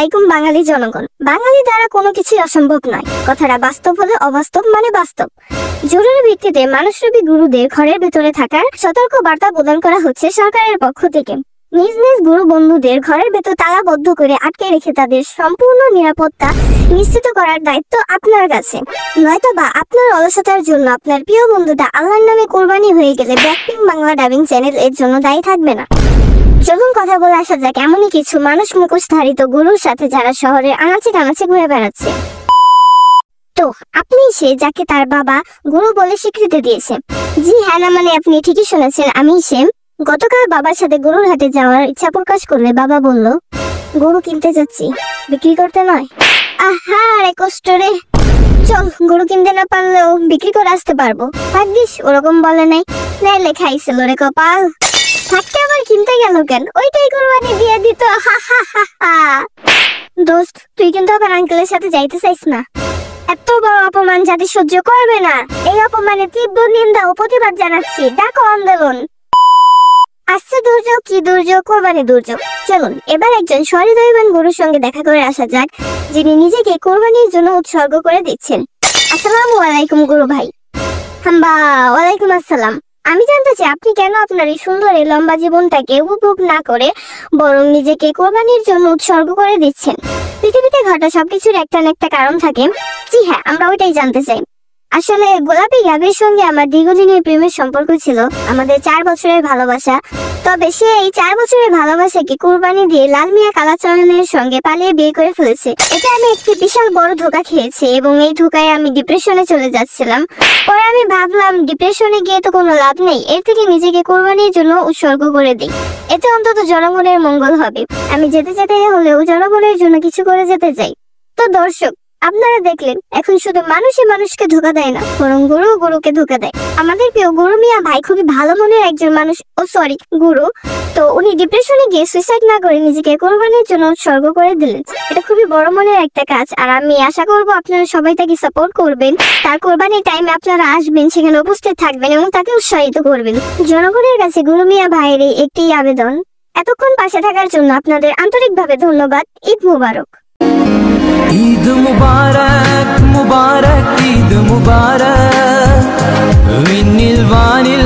আলাইকুম বাঙালি জনগণ। বাঙালি দ্বারা কোনো কিছুই অসম্ভব নয়। কথাটা বাস্তব হলে অবাস্তব মানে বাস্তব। জরুরি ভিত্তিতে মানুষরূপী গুরুদের ঘরের ভেতরে থাকার সতর্ক বার্তা প্রদান করা হচ্ছে সরকারের পক্ষ থেকে। নিজ নিজ গুরু বন্ধুদের ঘরের ভেতর তালাবদ্ধ করে আটকে রেখে তাদের সম্পূর্ণ নিরাপত্তা নিশ্চিত করার দায়িত্ব আপনার কাছে। নয়তো বা আপনার অলসতার জন্য আপনার প্রিয় বন্ধুটা আল্লাহর নামে কোরবানি হয়ে গেলে ব্ল্যাকপিঙ্ক বাংলা ডাবিং চ্যানেল এর জন্য দায়ী থাকবে না। চলুন কথা বলে আসা যাক এমনই কিছু মানুষ মুখোশধারিত গুরুর সাথে যারা শহরের আনাচে কানাচে ঘুরে বেড়াচ্ছে। তো আপনি সে যাকে তার বাবা গুরু বলে স্বীকৃতি দিয়েছে। জি হ্যাঁ, না মানে আপনি ঠিকই শুনেছেন, আমি সে। গতকাল বাবার সাথে গরুর হাটে যাওয়ার ইচ্ছা প্রকাশ করলে বাবা বলল, গরু কিনতে যাচ্ছি, বিক্রি করতে নয়। আহা রে কষ্ট রে। চল, গরু কিনতে না পারলেও বিক্রি করে আসতে পারবো। ভাগ্যিস ওরকম বলে নাই, নাইলে খাইছিল রে কপাল। থাকতে আবার কিনতে গেল কেন? ওইটাই কোরবানি দিয়ে দিত। হা হা হা হা। দোস্ত, তুই কিন্তু আবার আঙ্কেলের সাথে যাইতে চাইস না। এত বড় অপমান জাতি সহ্য করবে না। এই অপমানে তীব্র নিন্দা ও প্রতিবাদ জানাচ্ছি। ডাকো আন্দোলন। আসছে দুর্যোগ, কি দুর্যোগ? কোরবানি দুর্যোগ। চলুন এবার একজন সহৃদয়বান গুরুর সঙ্গে দেখা করে আসা যাক, যিনি নিজেকে কোরবানির জন্য উৎসর্গ করে দিচ্ছেন। আসসালামু আলাইকুম গুরু ভাই। হাম্বা, ওয়ালাইকুম আসসালাম। আমি জানতে চাই আপনি কেন আপনার এই সুন্দর এই লম্বা জীবনটাকে উপভোগ না করে বরং নিজেকে কোরবানির জন্য উৎসর্গ করে দিচ্ছেন। পৃথিবীতে ঘটা সবকিছুর একটা না একটা কারণ থাকে। জি হ্যাঁ, আমরা ওইটাই জানতে চাই। আসলে গোলাপি গাভীর সঙ্গে আমার দীর্ঘদিনের প্রেমের সম্পর্ক ছিল, আমাদের 4 বছরের ভালোবাসা। তবে সে এই 4 বছরের ভালোবাসাকে কুরবানি দিয়ে লাল মিয়া কালাচরণের সঙ্গে পালিয়ে বিয়ে করে ফেলেছে। এটা আমি একটি বিশাল বড় ধোঁকা খেয়েছি এবং এই ধোঁকায় আমি ডিপ্রেশনে চলে যাচ্ছিলাম। পরে আমি ভাবলাম ডিপ্রেশনে গিয়ে তো কোনো লাভ নেই, এর থেকে নিজেকে কোরবানির জন্য উৎসর্গ করে দিই। এতে অন্তত জনগণের মঙ্গল হবে। আমি যেতে যেতে হলেও জনগণের জন্য কিছু করে যেতে চাই। তো দর্শক, আপনারা দেখলেন এখন শুধু মানুষই মানুষকে ধোঁকা দেয় না, বরং গুরু গুরুকে ধোঁকা দেয়। আমাদের প্রিয় গুরু মিয়া ভাই খুবই ভালো মনের একজন মানুষ, গুরু। তো উনি ডিপ্রেশনে গিয়ে সুইসাইড না করে নিজেকে কোরবানির জন্য উৎসর্গ করে দিলেন। এটা খুবই বড় মনের একটা কাজ, আর আমি আশা করব আপনারা সবাই তাকে সাপোর্ট করবেন। তার কোরবানির টাইমে আপনারা আসবেন, সেখানে উপস্থিত থাকবেন এবং তাকে উৎসাহিত করবেন। জনগণের কাছে গুরু মিয়া ভাইয়ের একটি আবেদন, এতক্ষণ পাশে থাকার জন্য আপনাদের আন্তরিকভাবে ধন্যবাদ। ঈদ মুবারক। ईद मुबारक मुबारक ईद मुबारक विनिल वानिल